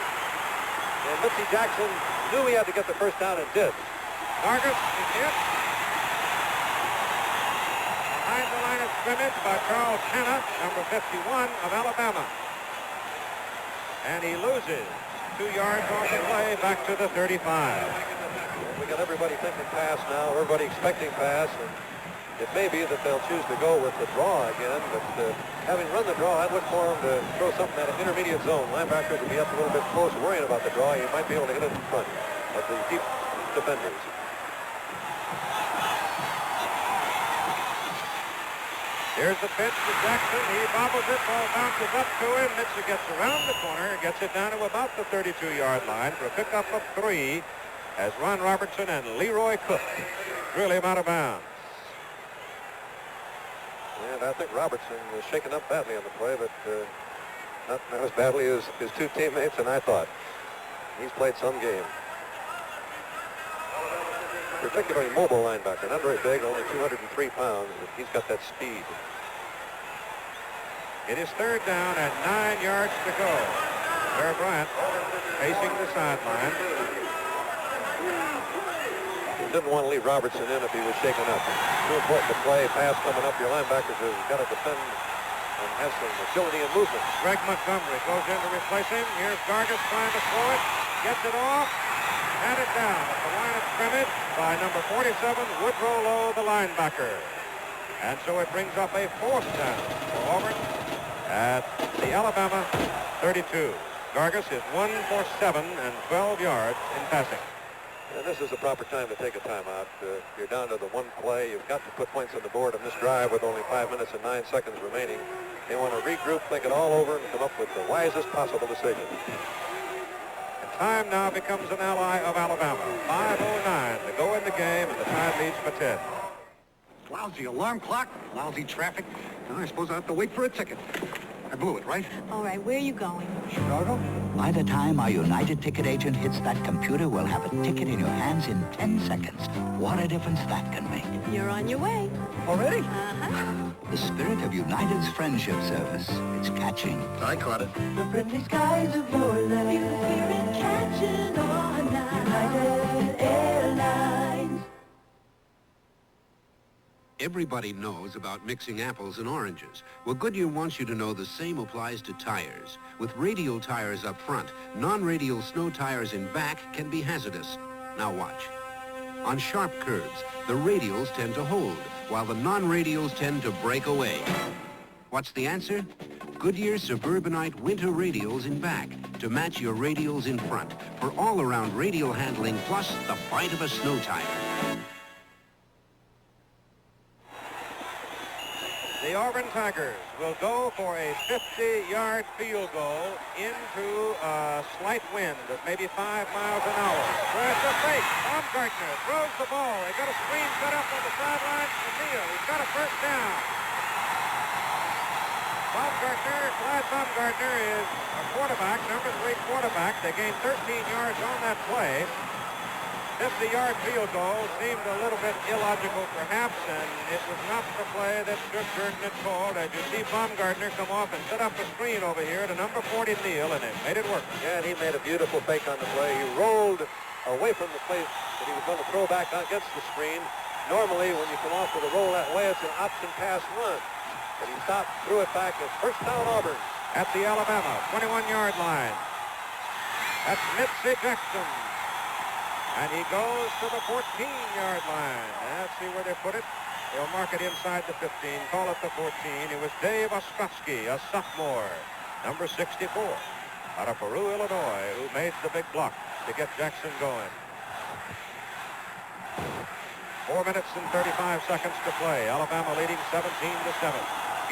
And Mitzi Jackson knew he had to get the first down and did. Gargis is hit. Behind the line of scrimmage by Charles Hanna, number 51 of Alabama. And he loses 2 yards on the play back to the 35. We got everybody thinking pass now, everybody expecting pass. And it may be that they'll choose to go with the draw again, but having run the draw, I'd look for them to throw something at an intermediate zone. Linebackers will be up a little bit close, worrying about the draw. You might be able to hit it in front of the deep defenders. Here's the pitch to Jackson. He bobbles it, ball bounces up to him. Mitchell gets around the corner, gets it down to about the 32-yard line for a pickup of 3 as Ron Robertson and Leroy Cook drill him out of bounds. And I think Robertson was shaken up badly on the play, but not as badly as his two teammates, and I thought. He's played some game. Particularly mobile linebacker, not very big, only 203 pounds, but he's got that speed. It is third down and 9 yards to go. Bear Bryant facing the sideline. He didn't want to leave Robertson in if he was shaken up. Too important to play, pass coming up. Your linebackers have got to defend and have some agility and movement. Greg Montgomery goes in to replace him. Here's Gargis trying to throw it. Gets it off. And it down at the line of scrimmage by number 47, Woodrow Lowe, the linebacker. And so it brings up a fourth down for Auburn at the Alabama 32. Gargis is 1 for 7 and 12 yards in passing. And this is the proper time to take a timeout. You're down to the one play. You've got to put points on the board on this drive with only 5 minutes and 9 seconds remaining. They want to regroup, think it all over, and come up with the wisest possible decision. Time now becomes an ally of Alabama. 5:09 to go in the game, and the Tide leads for 10. Lousy alarm clock, lousy traffic. Now I suppose I have to wait for a ticket. I blew it, right? All right, where are you going? Chicago? By the time our United ticket agent hits that computer, we'll have a ticket in your hands in 10 seconds. What a difference that can make. You're on your way. Already? Uh-huh. The spirit of United's friendship service. It's catching. I caught it. The friendly skies of your land. You hear it catching on now. United Airlines. Everybody knows about mixing apples and oranges. Well, Goodyear wants you to know the same applies to tires. With radial tires up front, non-radial snow tires in back can be hazardous. Now watch. On sharp curves, the radials tend to hold, while the non-radials tend to break away. What's the answer? Goodyear Suburbanite winter radials in back to match your radials in front for all-around radial handling plus the bite of a snow tire. The Auburn Tigers will go for a 50-yard field goal into a slight wind of maybe 5 miles an hour. There's a fake. Baumgartner throws the ball. They got a screen set up on the sideline for Neal. He's got a first down. Clyde Baumgartner is a quarterback, number 3 quarterback. They gained 13 yards on that play. 50-yard field goal seemed a little bit illogical perhaps, and it was not the play that Stuart Jordan had called. As you see Baumgartner come off and set up a screen over here to number 40 Neal, and it made it work. Yeah, and he made a beautiful fake on the play. He rolled away from the place that he was going to throw back against the screen. Normally, when you come off with a roll that way, it's an option pass run. But he stopped, threw it back. It's first down Auburn. At the Alabama 21-yard line. That's Mitzi Jackson. And he goes to the 14-yard line. Let's see where they put it. They'll mark it inside the 15, call it the 14. It was Dave Ostrowski, a sophomore, number 64, out of Peru, Illinois, who made the big block to get Jackson going. 4 minutes and 35 seconds to play. Alabama leading 17-7.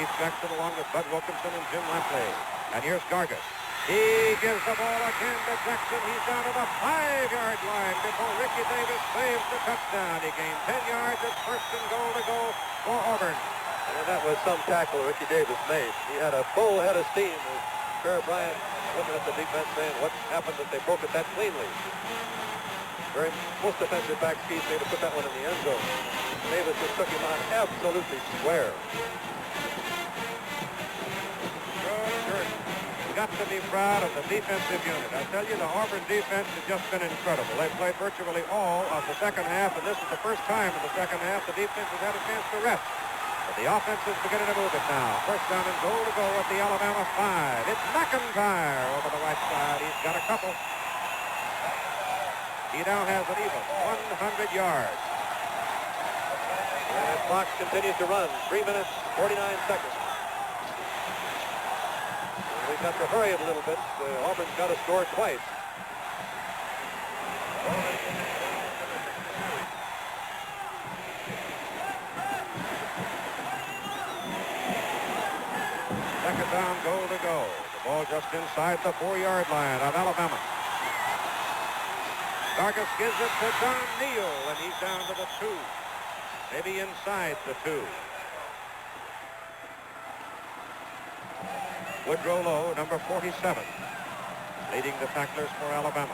Keith Jackson along with Bud Wilkinson and Jim Lampley. And here's Gargas. He gives the ball again to Jackson. He's down to the 5-yard line before Ricky Davis saves the touchdown. He gained 10 yards. It's first and goal to go for Auburn. And that was some tackle Ricky Davis made. He had a full head of steam. Kerr Bryant looking at the defense saying, what happened that they broke it that cleanly? Most defensive backs, Keith, made to put that one in the end zone. Davis just took him on absolutely square. Got to be proud of the defensive unit. I tell you, the Auburn defense has just been incredible. They played virtually all of the second half, and this is the first time in the second half the defense has had a chance to rest. But the offense is beginning to move it now. First down and goal to go at the Alabama 5. It's McIntyre over the right side. He's got a couple. He now has an even 100 yards. And the clock continues to run. 3 minutes, 49 seconds. We've got to hurry it a little bit. Auburn's got to score twice. Second down, goal to go. The ball just inside the 4-yard line of Alabama. Gargas gives it to Don Neal, and he's down to the 2. Maybe inside the 2. Woodrow Lowe, number 47, leading the tacklers for Alabama.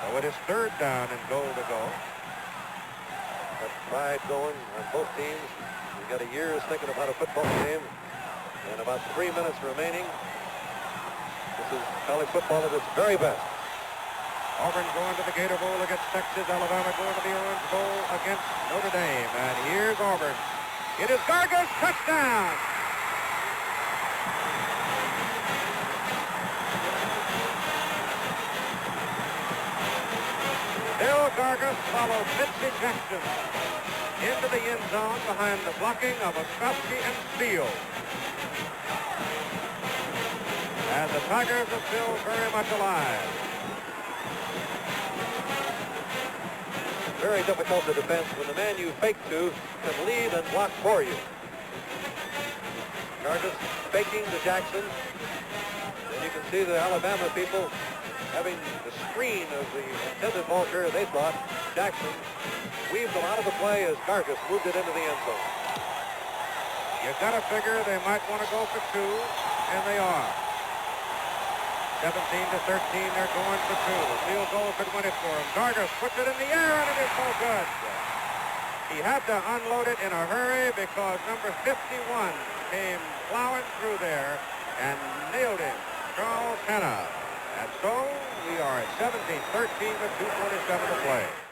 So it is third down and goal to go. Got pride going on both teams. We've got a year's thinking about a football game, and about 3 minutes remaining. This is college football at its very best. Auburn going to the Gator Bowl against Texas. Alabama going to the Orange Bowl against Notre Dame. And here's Auburn. It is Gargas, touchdown! Bill Gargas followed Mitzi Jackson into the end zone behind the blocking of Ostrowski and Steele. And the Tigers are still very much alive. Very difficult to defend when the man you fake to can lead and block for you. Gargas faking to Jackson. And you can see the Alabama people having the screen of the intended ball carrier. They thought Jackson weaved them out of the play as Gargas moved it into the end zone. You've got to figure they might want to go for 2, and they are. 17-13, they're going for 2. A field goal could win it for him. Gargas puts it in the air, and it is so good. He had to unload it in a hurry because number 51 came plowing through there and nailed him, Charles Hanna. And so we are at 17-13 with 2:47 to play.